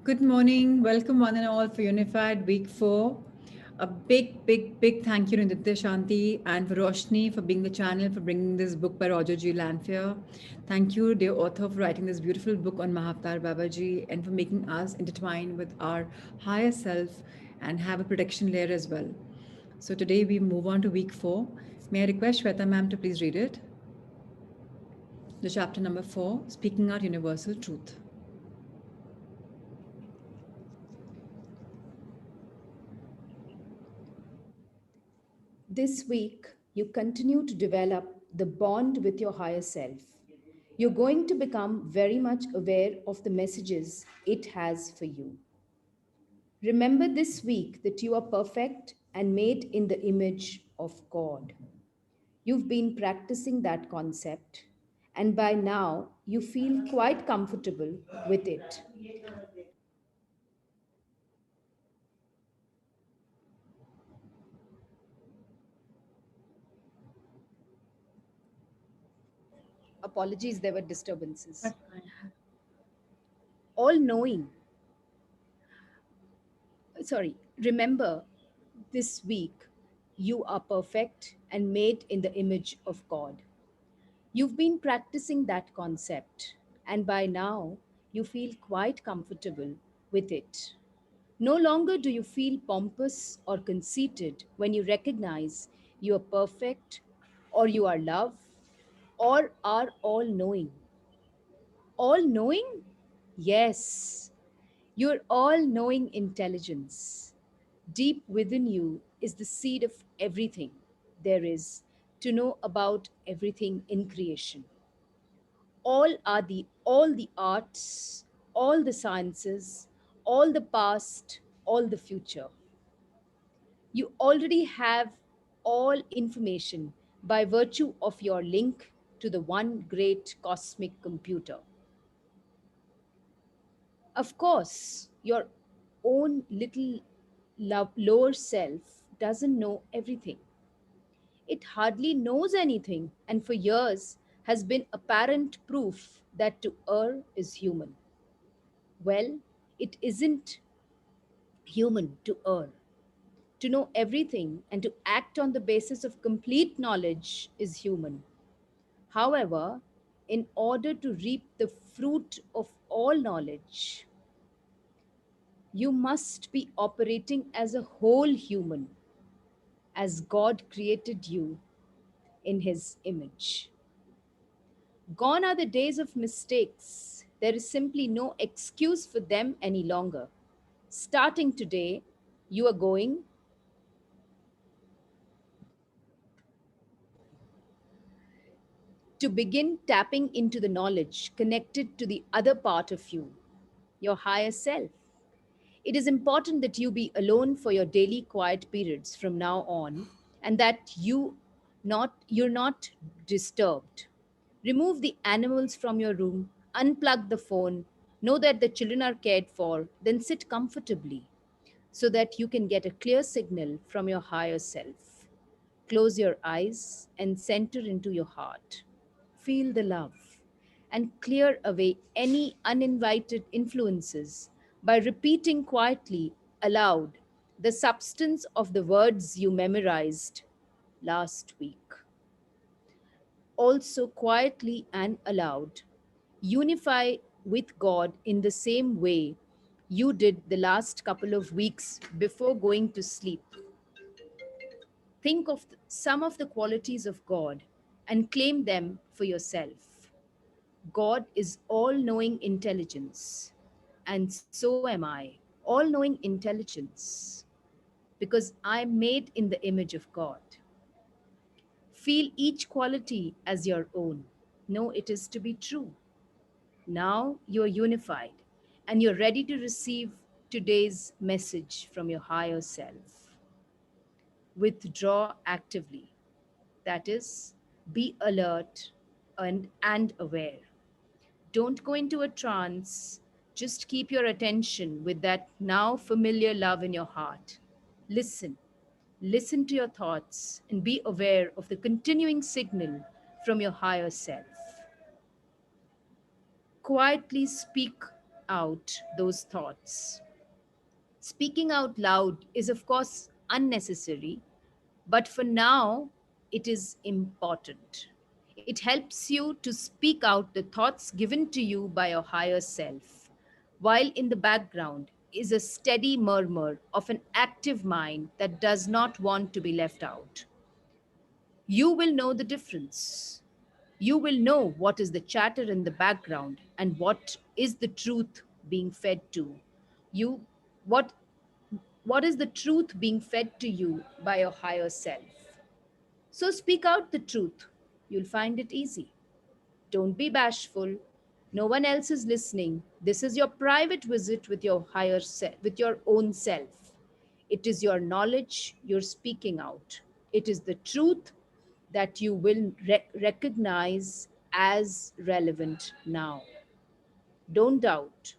Good morning. Welcome, one and all, for Unified Week 4. A big thank you to Nitya Shanti and for Roshni for being the channel for bringing this book by Roger G. Lanphier. Thank you, dear author, for writing this beautiful book on Mahavtar Babaji and for making us intertwine with our higher self and have a protection layer as well. So today we move on to week 4. May I request Shweta ma'am to please read it? The chapter number 4, Speaking Out Universal Truth. This week, you continue to develop the bond with your higher self. You're going to become very much aware of the messages it has for you. Remember this week that you are perfect and made in the image of God. You've been practicing that concept, and by now you feel quite comfortable with it. Apologies, there were disturbances. All knowing, remember this week you are perfect and made in the image of God. You've been practicing that concept, and by now you feel quite comfortable with it. No longer do you feel pompous or conceited when you recognize you are perfect, or you are love, or are all knowing. All knowing? Yes, you're all knowing intelligence. Deep within you is the seed of everything there is to know about everything in creation. All the arts, all the sciences, all the past, all the future. You already have all information by virtue of your link to the one great cosmic computer. Of course, your own little lower self doesn't know everything. It hardly knows anything, and for years has been apparent proof that to err is human. Well, it isn't human to err. To know everything and to act on the basis of complete knowledge is human. However, in order to reap the fruit of all knowledge, you must be operating as a whole human, as God created you in His image. Gone are the days of mistakes. There is simply no excuse for them any longer. Starting today, you are going to begin tapping into the knowledge connected to the other part of you, your higher self. It is important that you be alone for your daily quiet periods from now on and that you're not disturbed. Remove the animals from your room, unplug the phone, know that the children are cared for, then sit comfortably so that you can get a clear signal from your higher self. Close your eyes and center into your heart. Feel the love and clear away any uninvited influences by repeating quietly aloud the substance of the words you memorized last week. Also, quietly and aloud, unify with God in the same way you did the last couple of weeks before going to sleep. Think of some of the qualities of God and claim them for yourself. God is all knowing intelligence, and so am I, all knowing intelligence, because I'm made in the image of God. Feel each quality as your own. Know it is to be true. Now you are unified and you're ready to receive today's message from your higher self. Withdraw actively. That is, be alert and aware. Don't go into a trance. Just keep your attention with that now familiar love in your heart. Listen. Listen to your thoughts and be aware of the continuing signal from your higher self. Quietly speak out those thoughts. Speaking out loud is, of course, unnecessary, but for now, it is important. It helps you to speak out the thoughts given to you by your higher self, while in the background is a steady murmur of an active mind that does not want to be left out. You will know the difference. You will know what is the chatter in the background and what is the truth being fed to you. What what is the truth being fed to you by your higher self? So speak out the truth. You'll find it easy. Don't be bashful. No one else is listening. This is your private visit with your higher self, with your own self. It is your knowledge you're speaking out. It is the truth that you will recognize as relevant now. Don't doubt.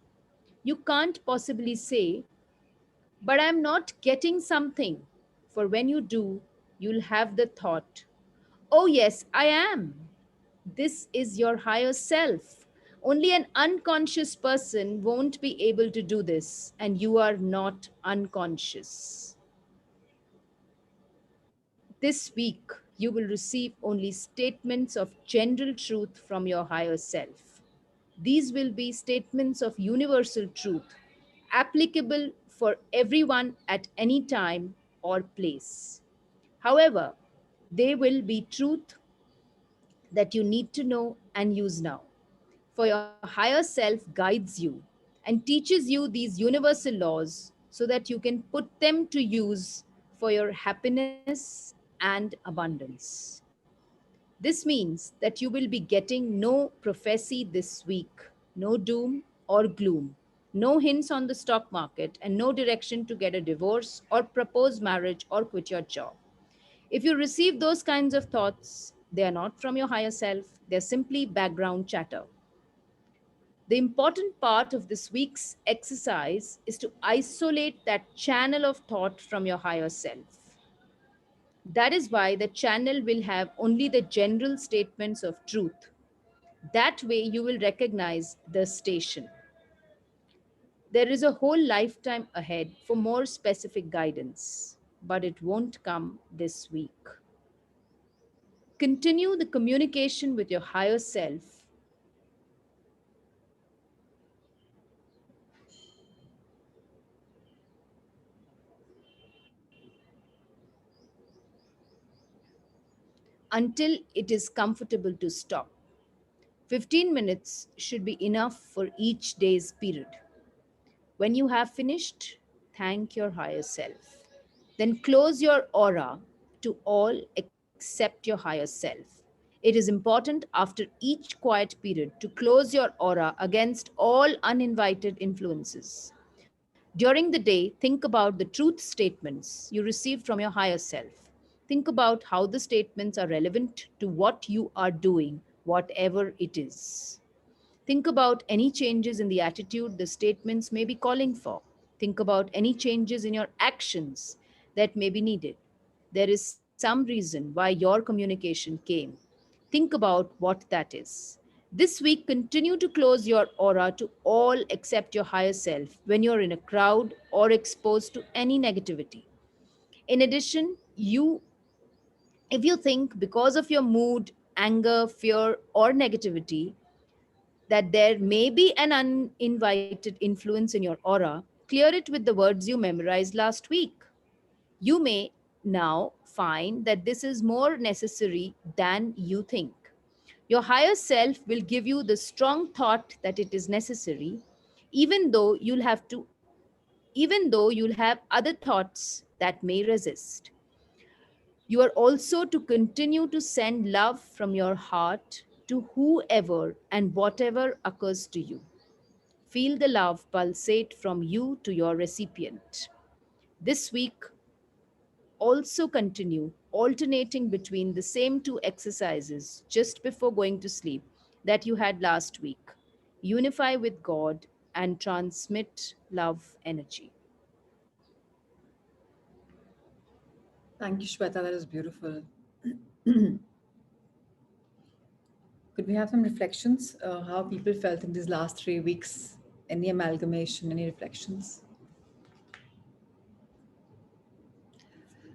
You can't possibly say, but I'm not getting something. For when you do, you'll have the thought, oh, yes, I am. This is your higher self. Only an unconscious person won't be able to do this, and you are not unconscious. This week, you will receive only statements of general truth from your higher self. These will be statements of universal truth, applicable for everyone at any time or place. However, they will be truth that you need to know and use now. For your higher self guides you and teaches you these universal laws so that you can put them to use for your happiness and abundance. This means that you will be getting no prophecy this week, no doom or gloom, no hints on the stock market, and no direction to get a divorce or propose marriage or quit your job. If you receive those kinds of thoughts, they are not from your higher self, they're simply background chatter. The important part of this week's exercise is to isolate that channel of thought from your higher self. That is why the channel will have only the general statements of truth. That way, you will recognize the station. There is a whole lifetime ahead for more specific guidance, but it won't come this week. Continue the communication with your higher self until it is comfortable to stop. 15 minutes should be enough for each day's period. When you have finished, thank your higher self. Then close your aura to all except your higher self. It is important after each quiet period to close your aura against all uninvited influences. During the day, think about the truth statements you received from your higher self. Think about how the statements are relevant to what you are doing, whatever it is. Think about any changes in the attitude the statements may be calling for. Think about any changes in your actions that may be needed. There is some reason why your communication came. Think about what that is. This week, continue to close your aura to all except your higher self when you're in a crowd or exposed to any negativity. In addition, if you think because of your mood, anger, fear, or negativity, that there may be an uninvited influence in your aura, clear it with the words you memorized last week. You may now find that this is more necessary than you think. Your higher self will give you the strong thought that it is necessary, even though you'll have other thoughts that may resist. You are also to continue to send love from your heart to whoever and whatever occurs to you. Feel the love pulsate from you to your recipient. This week, also continue alternating between the same two exercises just before going to sleep that you had last week. Unify with God and transmit love energy. Thank you, Shweta. That is beautiful. Could we have some reflections how people felt in these last 3 weeks? Any amalgamation, any reflections?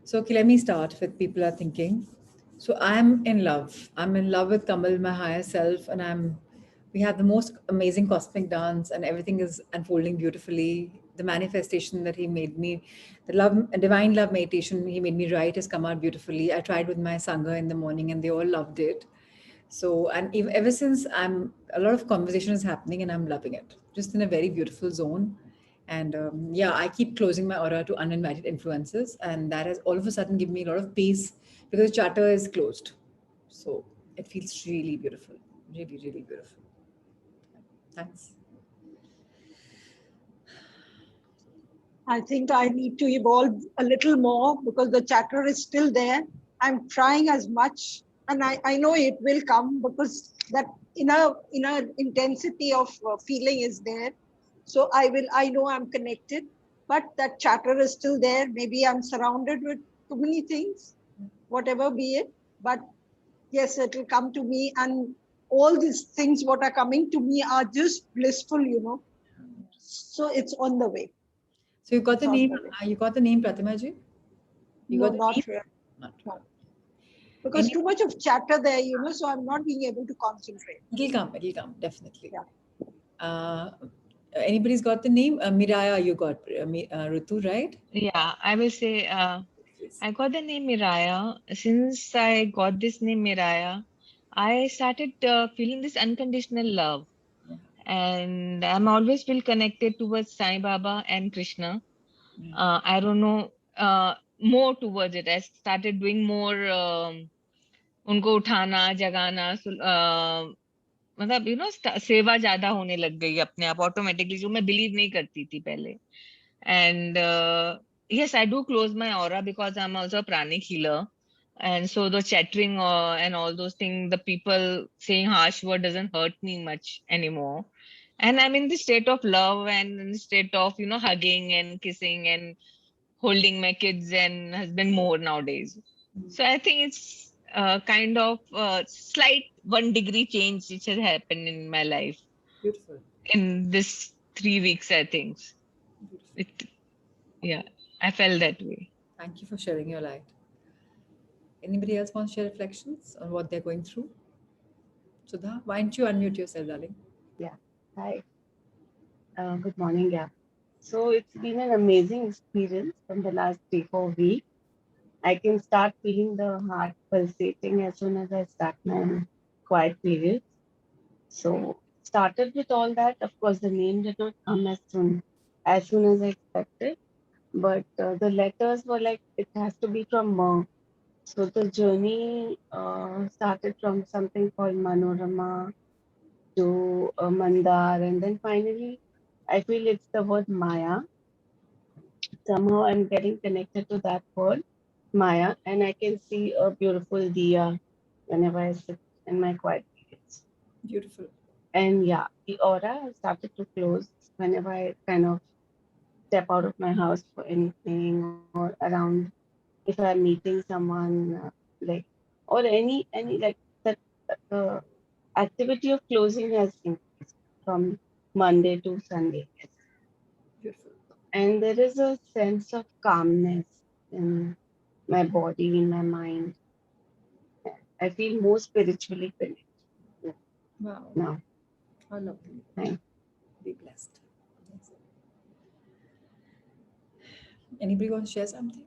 So, okay, let me start with people are thinking. So, I'm in love. I'm in love with Kamal, my higher self, and we have the most amazing cosmic dance, and everything is unfolding beautifully. The manifestation that he made me, the love, divine love meditation he made me write has come out beautifully. I tried with my Sangha in the morning, and they all loved it. So, and ever since a lot of conversation is happening and I'm loving it, just in a very beautiful zone. And yeah, I keep closing my aura to uninvited influences. And that has all of a sudden given me a lot of peace because the chatter is closed. So it feels really beautiful, really, really beautiful. Thanks. I think I need to evolve a little more because the chatter is still there. I'm trying as much, and I know it will come because that inner intensity of feeling is there. So I know I'm connected, but that chatter is still there. Maybe I'm surrounded with too many things, whatever be it. But yes, it will come to me, and all these things what are coming to me are just blissful. So it's on the way. So you got It's the on name, the way. you got the name Pratima ji? You No, got the name? not really. Not No. really. Because Any, too much of chatter there, so I'm not being able to concentrate. it'll come, definitely. Yeah. Uh, anybody's got the name? Miraya, you got Ritu, right? Yeah, I will say Please. I got the name Miraya. Since I got this name Miraya, I started feeling this unconditional love, Yeah. and I'm always feel connected towards Sai Baba and Krishna. Yeah. I don't know more towards it. I started doing more उनको उठाना जगाना मतलब सेवा ज्यादा होने लग गई अपने आप ऑटोमेटिकली जो मैं बिलीव नहीं करती थी पहले and yes, I do close my aura because I'm also a pranic healer, and so the chattering and all those things, the people saying harsh word doesn't hurt me much anymore, and I'm in the state of love and in the state of hugging and kissing and holding my kids and husband more nowadays. So I think it's kind of slight 1 degree change which has happened in my life Beautiful. in this 3 weeks, I think. Beautiful. It, yeah, I felt that way. Thank you for sharing your light. Anybody else want to share reflections on what they're going through? Sudha, why don't you unmute yourself, darling? Yeah. Hi. Good morning. Yeah. So it's been an amazing experience from the last 3, 4 weeks. I can start feeling the heart pulsating as soon as I start my quiet periods. So started with all that. Of course, the name did not come as soon as I expected. But the letters were like it has to be from Ma. So the journey started from something called Manorama to Mandar, and then finally, I feel it's the word Maya. Somehow I'm getting connected to that word, Maya, and I can see a beautiful diya whenever I sit in my quiet periods. Beautiful. And yeah, the aura has started to close whenever I kind of step out of my house for anything or around if I'm meeting someone like or any like that uh, activity of closing has increased from Monday to Sunday. Yes. Beautiful. And there is a sense of calmness in my body, in my mind. I feel more spiritually connected Wow. now. How lovely. Thank Be blessed. Yes. Anybody want to share something?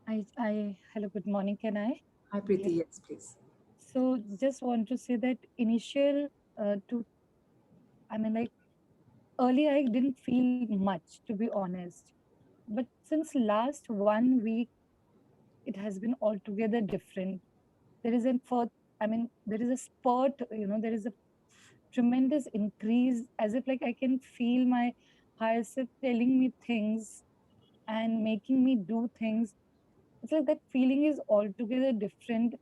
Hello, good morning. Can I? Hi, Preeti. Yes, please. So, just want to say that initial, I mean, like earlier, I didn't feel much, to be honest. But since last 1 week, it has been altogether different. There is there is a spurt, there is a tremendous increase, as if like I can feel my higher self telling me things and making me do things. It's like that feeling is altogether different.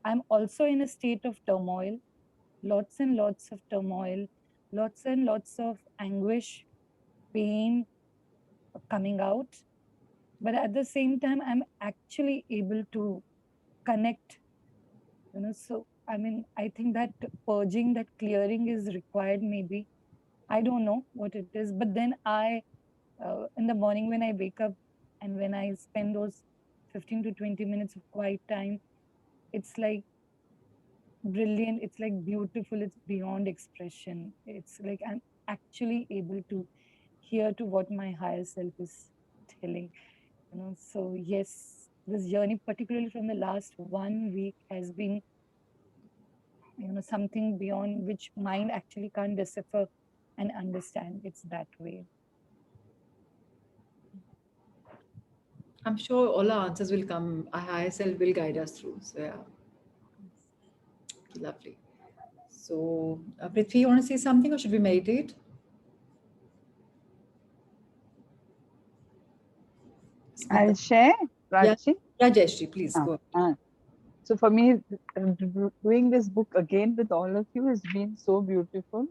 I'm also in a state of turmoil, lots and lots of turmoil, lots and lots of anguish, pain coming out. But at the same time, I'm actually able to connect, So, I think that purging, that clearing is required, maybe. I don't know what it is, but then in the morning when I wake up and when I spend those 15 to 20 minutes of quiet time, it's like brilliant. It's like beautiful. It's beyond expression. It's like I'm actually able to hear to what my higher self is telling. So yes, this journey, particularly from the last 1 week, has been something beyond which mind actually can't decipher and understand. It's that way. I'm sure all our answers will come. Our higher self will guide us through. So yeah, lovely. So Prithvi, you want to say something, or should we meditate? I'll Smita. share, Yeah, Prachi. yeah, Jayashree, please Ah, go. ah. So for me, doing this book again with all of you has been so beautiful.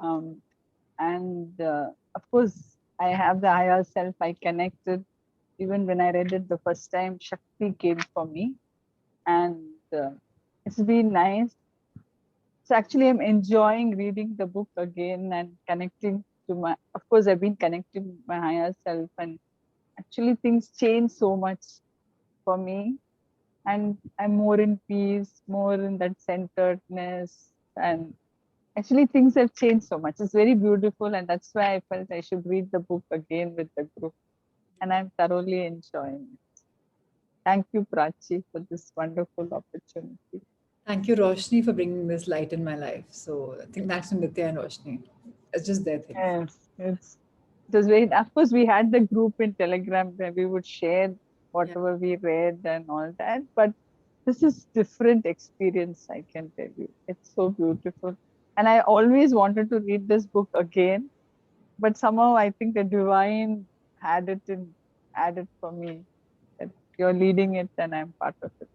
And of course, I have the higher self. I connected. Even when I read it the first time, Shakti came for me. And it's been nice. So actually, I'm enjoying reading the book again and connecting to my, of course, I've been connecting with my higher self. And actually, things change so much for me, and I'm more in peace, more in that centeredness. And actually, things have changed so much. It's very beautiful, and that's why I felt I should read the book again with the group. And I'm thoroughly enjoying it. Thank you, Prachi, for this wonderful opportunity. Thank you, Roshni, for bringing this light in my life. So I think that's Nitya and Roshni. It's just their thing. Yes, it was very. Of course, we had the group in Telegram where we would share Yeah. whatever we read and all that. But this is different experience, I can tell you. It's so beautiful, and I always wanted to read this book again, but somehow I think the divine had it added for me, that you're leading it and I'm part of it.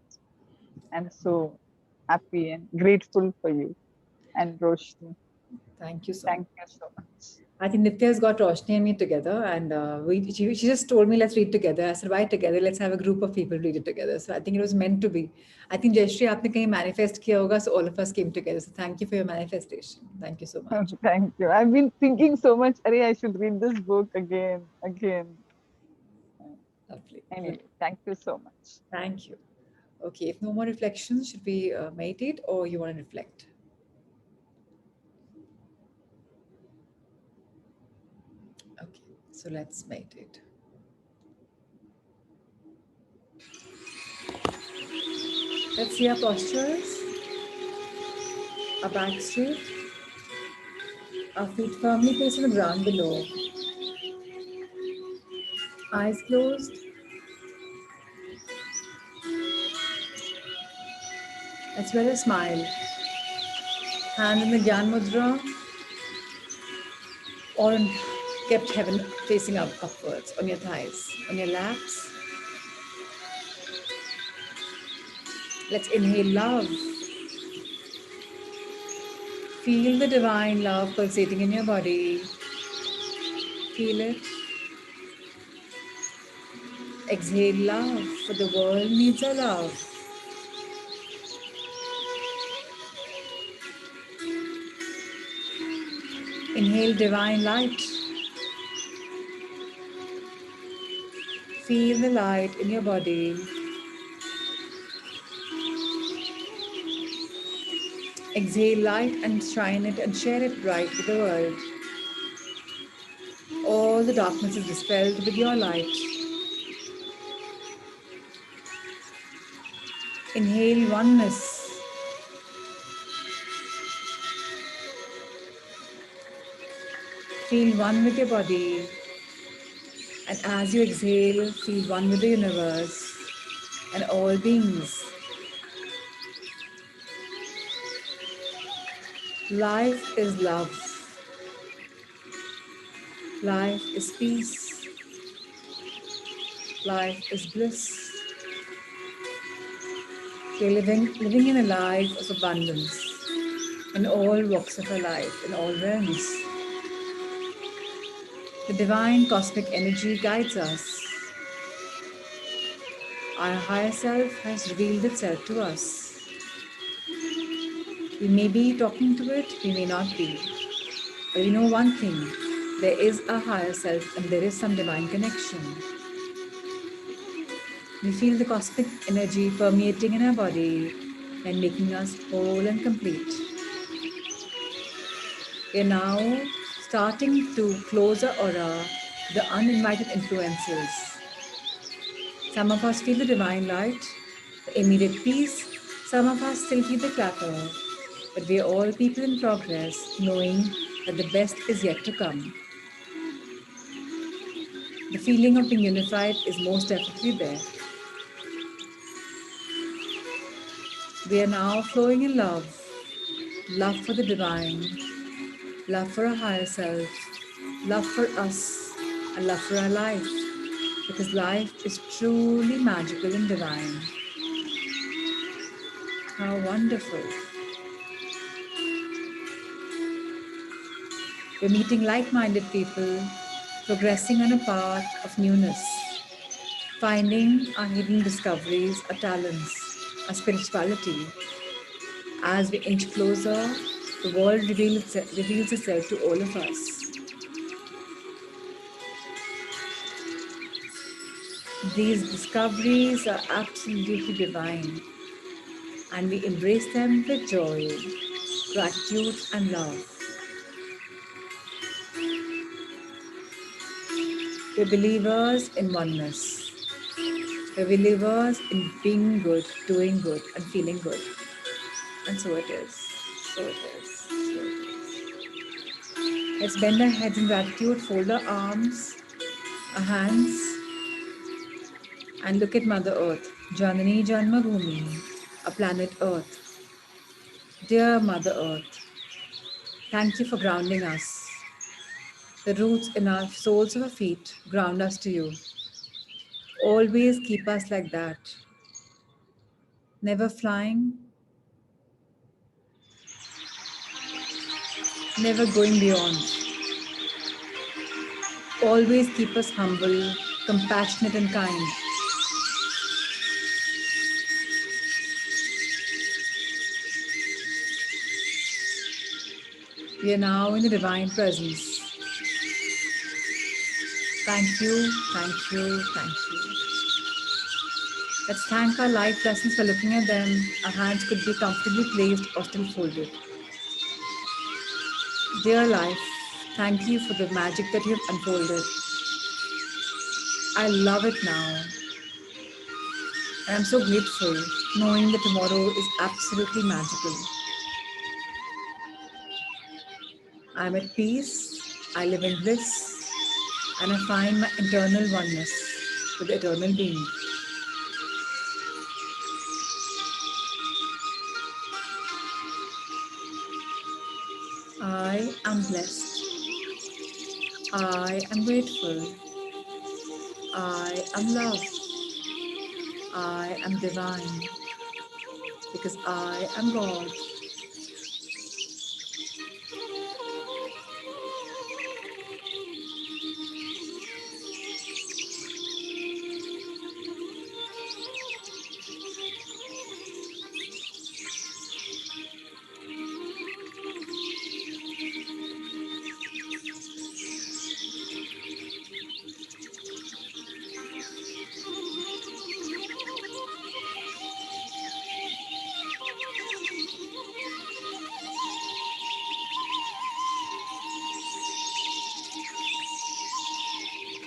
I'm so happy and grateful for you and Roshni. Thank you so much. Thank you so much. I think Nitya's got Roshni and me together, and she just told me, let's read together. I said, why together? Let's have a group of people read it together. So I think it was meant to be. I think Jayashree, आपने कहीं manifest किया होगा, so all of us came together. So thank you for your manifestation. Thank you so much. Thank you. I've been thinking so much, Arey, I should read this book again. Lovely. Anyway, thank you so much. Thank you. Okay, if no more reflections, should we meditate, or you want to reflect? Okay, so let's meditate. Let's see our postures. Our back straight. Our feet firmly placed on the ground below. Eyes closed. As well as smile. Hand in the Gyan Mudra, or kept heaven facing upwards on your thighs, on your laps. Let's inhale love. Feel the divine love pulsating in your body. Feel it. Exhale love, for the world needs our love. Inhale divine light. Feel the light in your body. Exhale light and shine it and share it bright with the world. All the darkness is dispelled with your light. Inhale oneness. Feel one with your body. And as you exhale, feel one with the universe and all beings. Life is love. Life is peace. Life is bliss. We're living in a life of abundance in all walks of our life, in all realms. The divine cosmic energy guides us. Our higher self has revealed itself to us. We may be talking to it, we may not be. But we know one thing, there is a higher self and there is some divine connection. We feel the cosmic energy permeating in our body and making us whole and complete. We are now starting to close our aura to the uninvited influences. Some of us feel the divine light, the immediate peace. Some of us still feel the clatter. But we are all people in progress, knowing that the best is yet to come. The feeling of being unified is most definitely there. We are now flowing in love, love for the divine, love for our higher self, love for us, and love for our life. Because life is truly magical and divine. How wonderful. We're meeting like minded people, progressing on a path of newness, finding our hidden discoveries, our talents, our spirituality. As we inch closer, the world reveals itself to all of us. These discoveries are absolutely divine, and we embrace them with joy, gratitude, and love. We're believers in oneness. We're believers in being good, doing good, and feeling good. And so it is. So it is. So it is. Let's bend our heads in gratitude, fold our arms, our hands, and look at Mother Earth, Janani Janmabhoomi, a planet Earth. Dear Mother Earth, thank you for grounding us. The roots in our soles of our feet ground us to you. Always keep us like that. Never flying, never going beyond. Always keep us humble, compassionate, and kind. We are now in the divine presence. Thank you, thank you, thank you. Let's thank our life lessons for looking at them. Our hands could be comfortably placed or still folded. Dear life, thank you for the magic that you have unfolded. I love it now. And I'm so grateful knowing that tomorrow is absolutely magical. I'm at peace, I live in bliss, and I find my internal oneness with the eternal being. I am blessed. I am grateful. I am love. I am divine because I am God.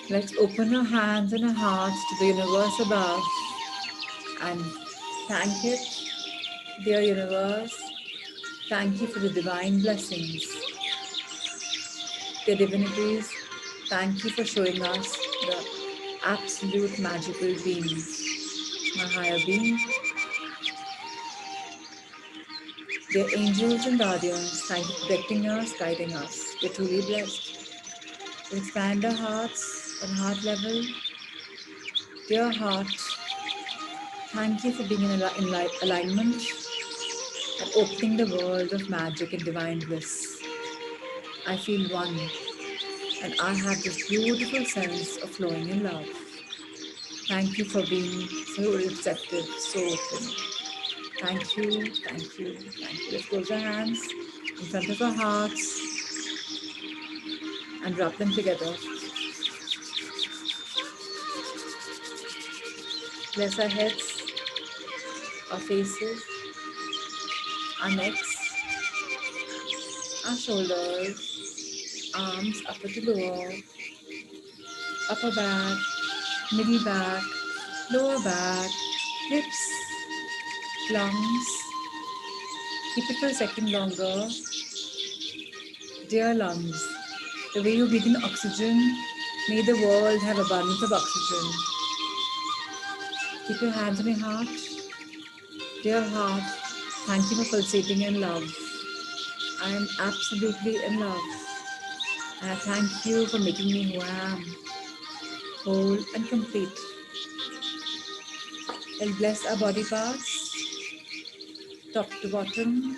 Let's open our hands and our hearts to the universe above and thank it, dear universe. Thank you for the divine blessings. Dear divinities, thank you for showing us the absolute magical beings. My higher being, dear angels and guardians, thank you for protecting us, guiding us. We're truly blessed. We expand our hearts on heart level. Dear heart, thank you for being in alignment and opening the world of magic and divine bliss. I feel one, and I have this beautiful sense of flowing in love. Thank you for being so receptive, so open. Thank you, thank you, thank you. Let's close our hands in front of our hearts and rub them together. Bless our heads, our faces, our necks, our shoulders, arms upper to lower, upper back, middle back, lower back, hips, lungs. Keep it for a second longer. Dear lungs, the way you breathe in oxygen, may the world have abundance of oxygen. Keep your hands on your heart. Dear heart, thank you for pulsating in love. I am absolutely in love. And I thank you for making me who I am, whole and complete. I'll bless our body parts, top to bottom.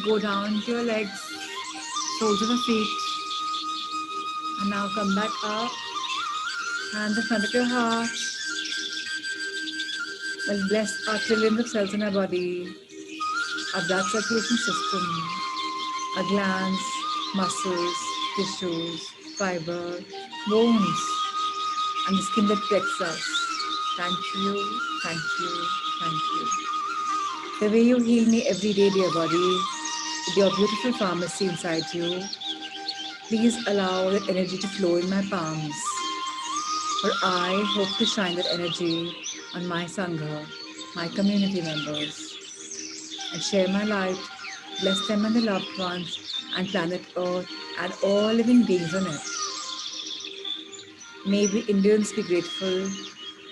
Go down to your legs, soles of your feet. And now come back up. Hands in front of your heart. We'll bless our trillions of cells in our body, our blood circulation system, our glands, muscles, tissues, fiber, bones, and the skin that protects us. Thank you, thank you, thank you. The way you heal me every day, dear body, with your beautiful pharmacy inside you, please allow that energy to flow in my palms. For I hope to shine that energy on my Sangha, my community members, and share my light, bless them and their loved ones, and planet Earth, and all living beings on it. May we Indians be grateful,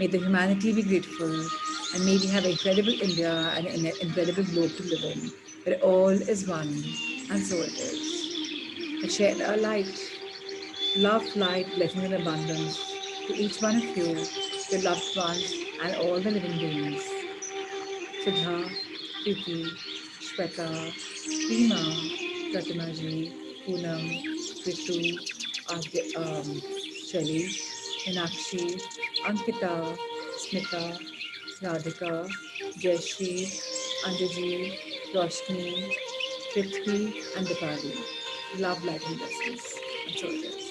may the humanity be grateful, and may we have incredible India and an incredible globe to live in, where all is one, and so it is. And share our light, love, light, blessings and abundance to each one of you, your loved ones, and all the living beings. Sudha, Preeti, Shweta, Prima, Pratimaji, Poonam, Ritu, Shelly, Meenakshi, Ankita, Smita, Radhika, Jayashree, Anjaji, Roshni, Prithvi, and Dipali. Love, light, and blessings. And so it is.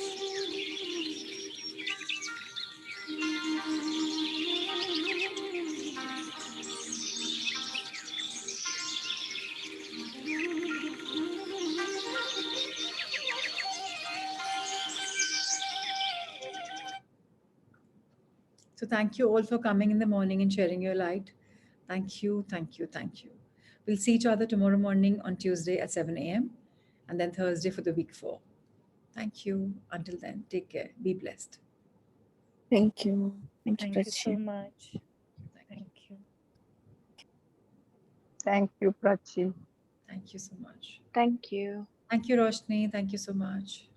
So thank you all for coming in the morning and sharing your light. Thank you, thank you, thank you. We'll see each other tomorrow morning on Tuesday at 7 a.m. and then Thursday for the week 4. Thank you. Until then, take care. Be blessed. Thank you. Thank you, Thank you so Prachi. much. Thank you. Thank you, Prachi. Thank you so much. Thank you. Thank you, Roshni. Thank you so much.